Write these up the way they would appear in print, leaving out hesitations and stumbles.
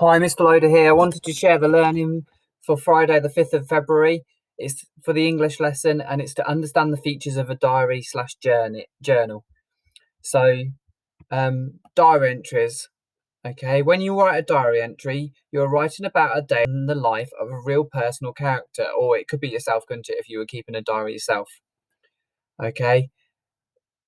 Hi, Mr. Loader here. I wanted to share the learning for Friday, the 5th of February. It's for the English lesson and it's to understand the features of a diary slash journal. So, diary entries. Okay, when you write a diary entry, you're writing about a day in the life of a real personal character, or it could be yourself, couldn't it, if you were keeping a diary yourself. Okay,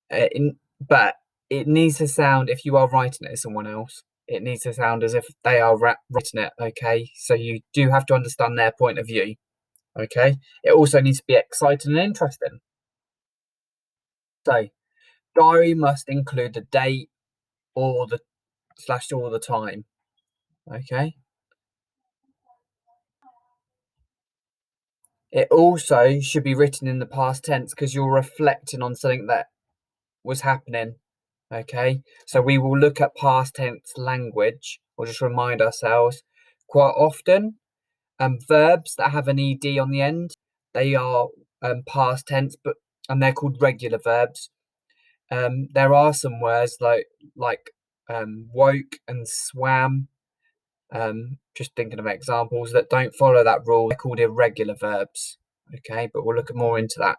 but it needs to sound, if you are writing it as someone else, it needs to sound as if they are writing it. Okay, so you do have to understand their point of view. Okay, it also needs to be exciting and interesting. So diary must include the date or the slash or the time. Okay, it also should be written in the past tense because you're reflecting on something that was happening. Okay, so we will look at past tense language or just remind ourselves quite often. Verbs that have an ed on the end, they are past tense, and they're called regular verbs. There are some words like woke and swam. Just thinking of examples that don't follow that rule. They're called irregular verbs. Okay, but we'll look more into that.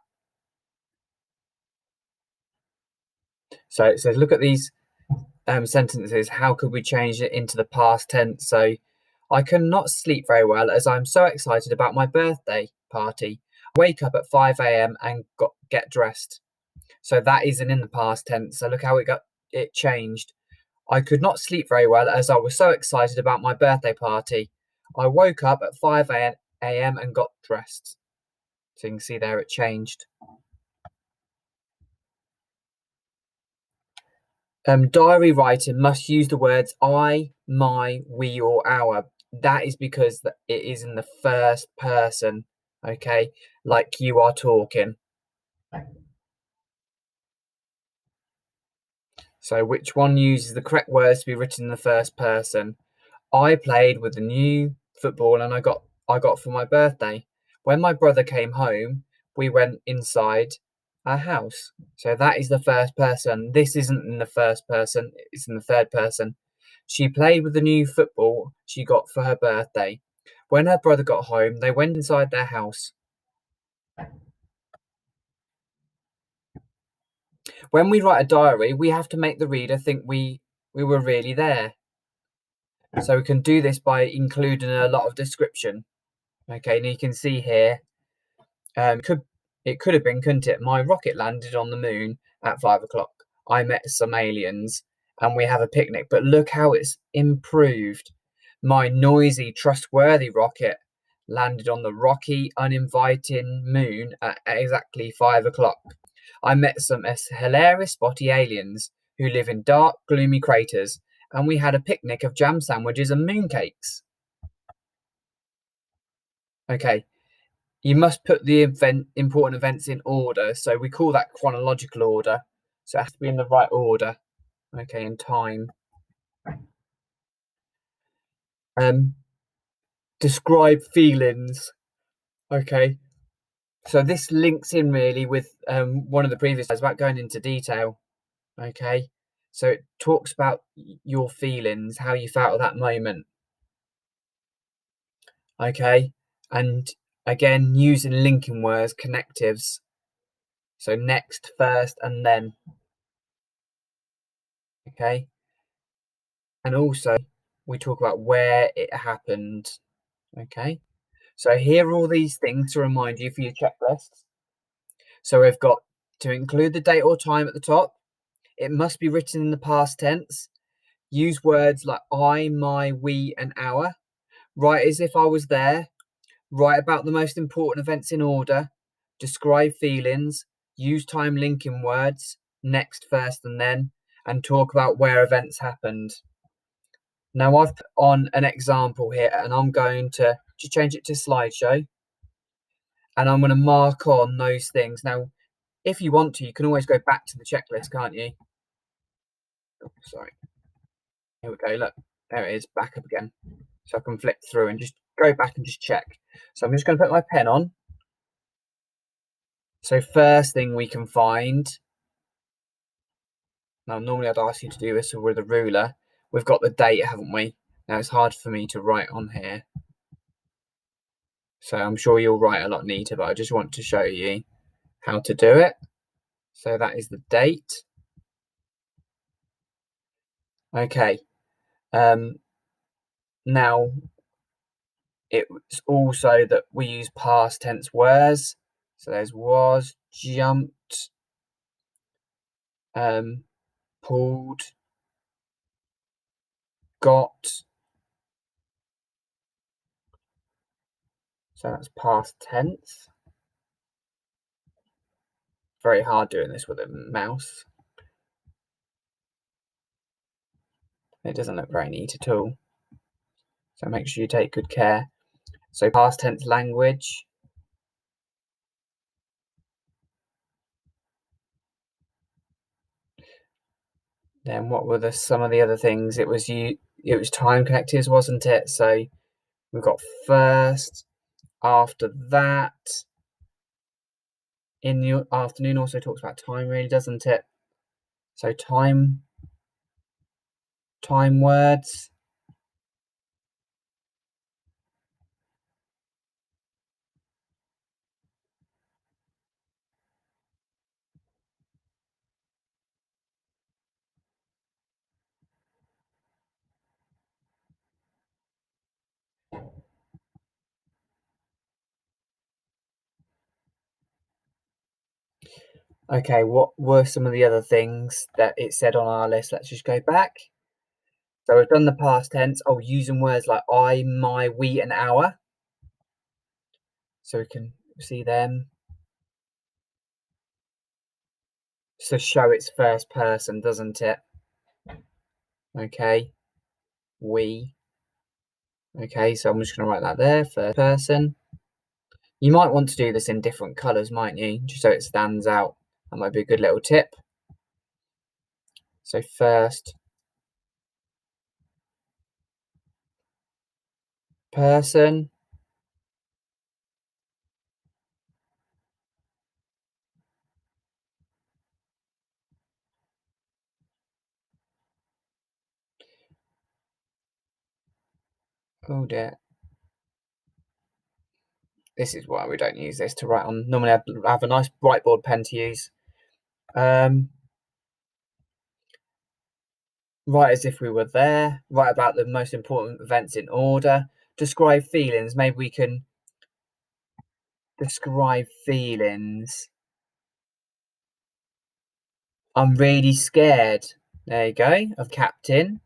So it says, look at these sentences. How could we change it into the past tense? So, I cannot sleep very well as I'm so excited about my birthday party. I wake up at 5 a.m. and get dressed. So that isn't in the past tense. So look how it changed. I could not sleep very well as I was so excited about my birthday party. I woke up at 5 a.m. and got dressed. So you can see there it changed. Diary writing must use the words I, my, we, or our. That is because it is in the first person, okay? Like you are talking. So which one uses the correct words to be written in the first person? I played with the new football and I got for my birthday. When my brother came home, we went inside our house. So that is the first person. This isn't in the first person, it's in the third person. She played with the new football she got for her birthday. When her brother got home, they went inside their house. When we write a diary, we have to make the reader think we were really there. So we can do this by including a lot of description. Okay, and you can see here, it could have been, couldn't it? My rocket landed on the moon at 5 o'clock. I met some aliens and we have a picnic. But look how it's improved. My noisy, trustworthy rocket landed on the rocky, uninviting moon at exactly 5 o'clock. I met some hilarious spotty aliens who live in dark, gloomy craters, and we had a picnic of jam sandwiches and mooncakes. Okay, you must put the important events in order. So we call that chronological order. So it has to be in the right order. Okay, in time. Describe feelings. Okay. So this links in really with one of the previous slides about going into detail. Okay. So it talks about your feelings, how you felt at that moment. Okay. And again, using linking words, connectives. So next, first, and then. Okay. And also, we talk about where it happened. Okay. So here are all these things to remind you for your checklists. So we've got to include the date or time at the top. It must be written in the past tense. Use words like I, my, we, and our. Write as if I was there. Write about the most important events in order. Describe feelings. Use time linking words. Next, first, and then. And talk about where events happened. Now I've put on an example here and I'm going to just change it to slideshow. And I'm going to mark on those things. Now, if you want to, you can always go back to the checklist, can't you? Oh, sorry. Here we go. Look, there it is, back up again. So I can flick through and just go back and just check. So I'm just going to put my pen on. So first thing we can find, now normally I'd ask you to do this with a ruler. We've got the date, haven't we? Now it's hard for me to write on here, so I'm sure you'll write a lot neater, but I just want to show you how to do it. So that is the date. Okay. Now it's also that we use past tense words. So there's was, jumped, pulled, got. So that's past tense. Very hard doing this with a mouse. It doesn't look very neat at all. So make sure you take good care. So past tense language. Then what were some of the other things? It was time connectives, wasn't it? So we've got first, after that. In the afternoon also talks about time, really, doesn't it? So time words. Okay, what were some of the other things that it said on our list? Let's just go back. So we've done the past tense. Oh, using words like I, my, we, and our. So we can see them. So show it's first person, doesn't it? Okay. We. Okay, so I'm just going to write that there, first person. You might want to do this in different colours, mightn't you? Just so it stands out. That might be a good little tip. So first person. Oh dear. This is why we don't use this to write on. Normally I'd have a nice whiteboard pen to use. Write as if we were there. Write about the most important events in order. Describe feelings. Maybe we can describe feelings. I'm really scared. There you go, of captain.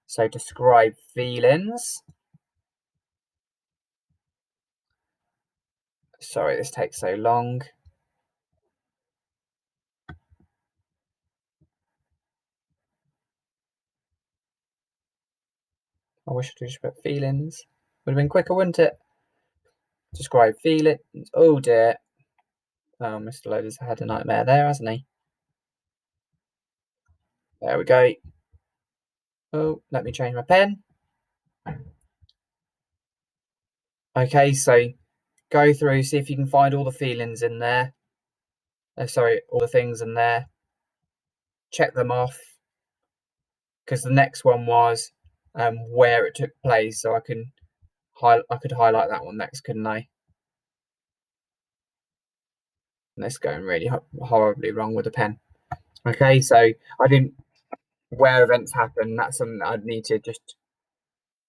So describe feelings. Sorry, this takes so long. I wish I'd just put feelings. Would have been quicker, wouldn't it? Describe feelings. Oh dear. Oh, Mr. Loader's had a nightmare there, hasn't he? There we go. Oh, let me change my pen. Okay, so go through, see if you can find all the feelings in there. Sorry, all the things in there. Check them off. Because the next one was where it took place, so I could highlight that one next, couldn't I? And it's going really horribly wrong with the pen. Okay, so I didn't where events happen. That's something that I'd need to just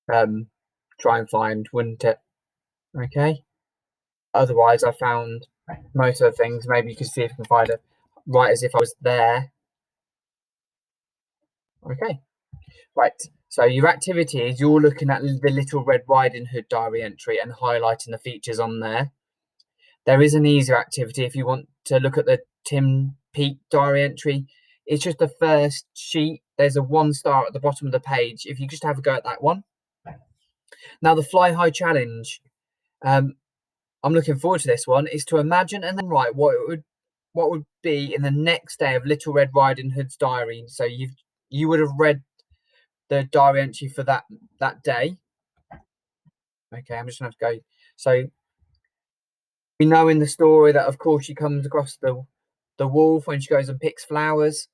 try and find, wouldn't it? Okay. Otherwise, I found most of the things. Maybe you could see if you can find it right as if I was there. Okay. Right. So your activity is you're looking at the Little Red Riding Hood diary entry and highlighting the features on there. There is an easier activity if you want to look at the Tim Peake diary entry. It's just the first sheet. There's a 1 star at the bottom of the page. If you just have a go at that one. Now the Fly High Challenge. I'm looking forward to this one. Is to imagine and then write what would be in the next day of Little Red Riding Hood's diary. So you would have read the diary entry for that day. Okay, I'm just gonna have to go. So we know in the story that of course she comes across the wolf when she goes and picks flowers.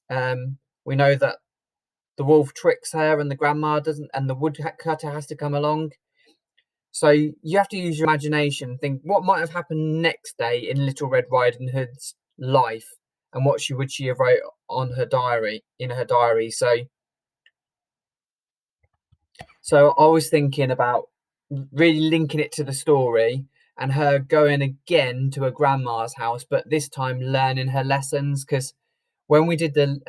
We know that the wolf tricks her and the grandma doesn't, and the woodcutter has to come along. So you have to use your imagination, think what might have happened next day in Little Red Riding Hood's life, and what she have wrote on her diary in her diary. So I was thinking about really linking it to the story and her going again to her grandma's house, but this time learning her lessons. Because when we did the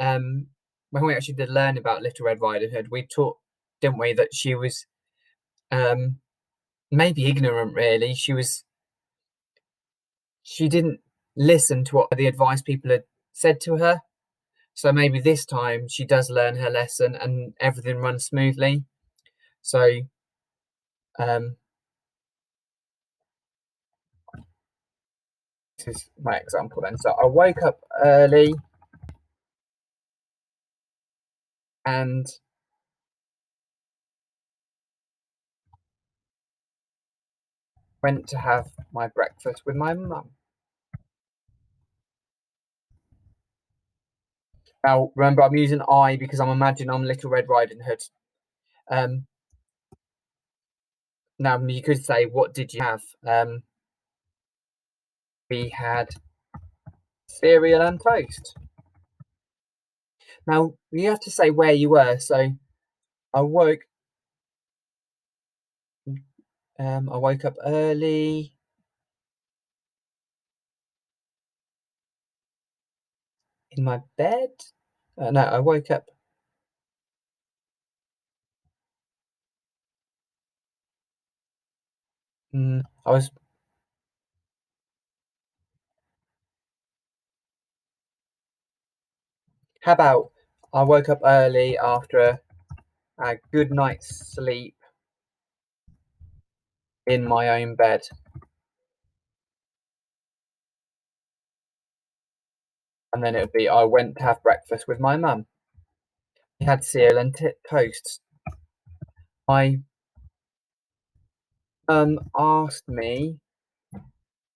when we actually did learn about Little Red Riding Hood, we taught, didn't we, that she was um maybe ignorant really. She didn't listen to what the advice people had said to her. So maybe this time she does learn her lesson and everything runs smoothly. So um this is my example then. So I woke up early and went to have my breakfast with my mum. Now, remember, I'm using I because I'm imagining I'm Little Red Riding Hood. Um, Now, you could say, what did you have? We had cereal and toast. Now, you have to say where you were. So I woke, I woke up early in my bed. No, I woke up. I was. How about I woke up early after a good night's sleep in my own bed, and then it would be I went to have breakfast with my mum. We had cereal and toast. My mum asked me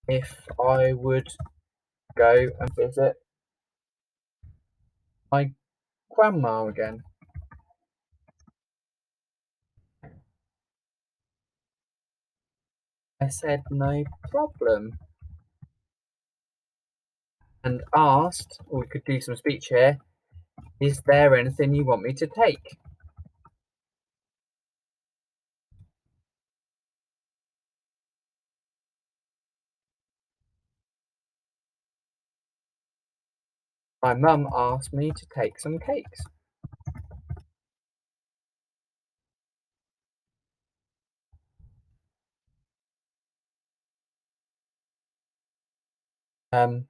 if I would go and visit my grandma again. I said no problem and asked, or we could do some speech here, is there anything you want me to take? My mum asked me to take some cakes. Um,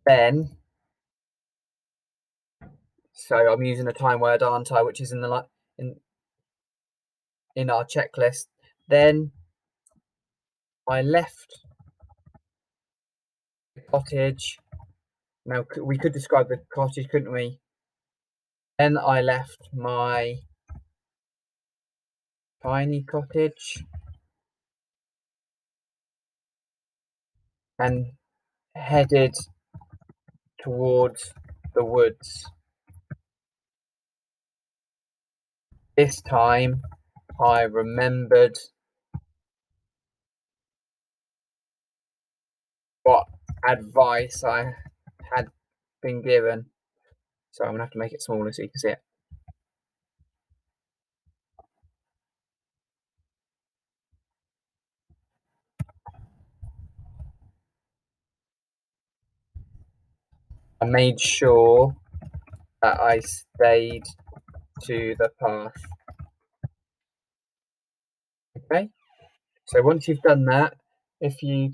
then, so I'm using a time word, aren't I, which is in the in in our checklist. Then I left the cottage. Now we could describe the cottage, couldn't we? Then I left my tiny cottage and headed towards the woods. This time I remembered what advice I had been given. So I'm gonna have to make it smaller so you can see it. I made sure that I stayed to the path. Okay, so once you've done that, if you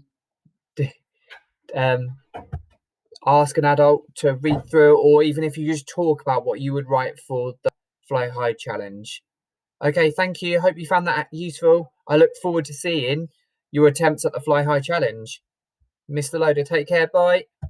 um, ask an adult to read through, or even if you just talk about what you would write for the Fly High challenge. Okay, thank you. Hope you found that useful. I look forward to seeing your attempts at the Fly High challenge. Mr. Loader, take care. Bye.